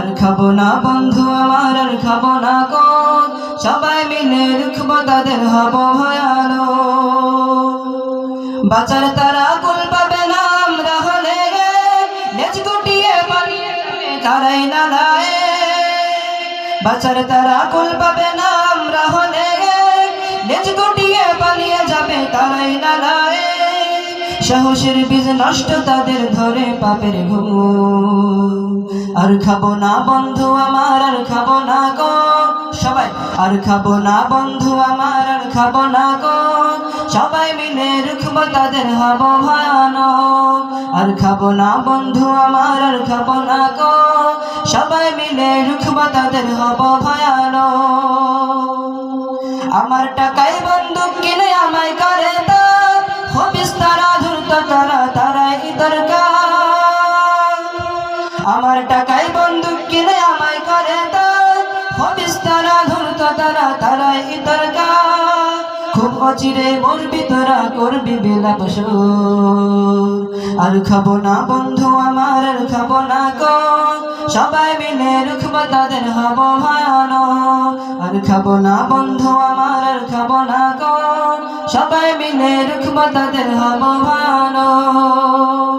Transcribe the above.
আর খাবো না বন্ধু আমার, আর খাবো না গো, সবাই মিলে রুখবো তাদের হব ভয়ালো। বাঁচার তারা কুল পাবে না আমরা হলে লেজ গুটিয়ে পালিয়ে যাবে তারাই নালায়। বাঁচার তারা কুল পাবে না আমরা হলে লেজ গুটিয়ে পালিয়ে যাবে তারাই নালায়। সাহসের বীজ নষ্ট তাদের ধরে পাপের ঘুম। আর খাবো না বন্ধু আমার, আর খাবো না গো, সবাই আর খাবো না বন্ধু আমার, আর খাবো না গো, সবাই মিলে রুখবো তাদের হব ভয়ানক। আর খাবো না বন্ধু আমার, আর খাবো না গো, সবাই মিলে রুখবো তাদের হব ভয়ানক। আমার টাকায় বন্দুক কিনে আমায় করে তার হবিস তারা ধূর্ত তারা তারাই দরকার। আমার টাকায় বন্দুক কিনে আমায় করে তার হবিস তারা ধূর্ত তারা তারাই দরকার। খুব অচিরে মরবি তোরা করবি বিলাপ সুর। আর খাবো না বন্ধু আমার, আর খাবো না গো, সবাই মিলে রুখবো তাদের হব ভয়ানক। আর খাবো না বন্ধু আমার, আর খাবো না গো, সবাই মিলে রুখবো তাদের হব ভয়ানক।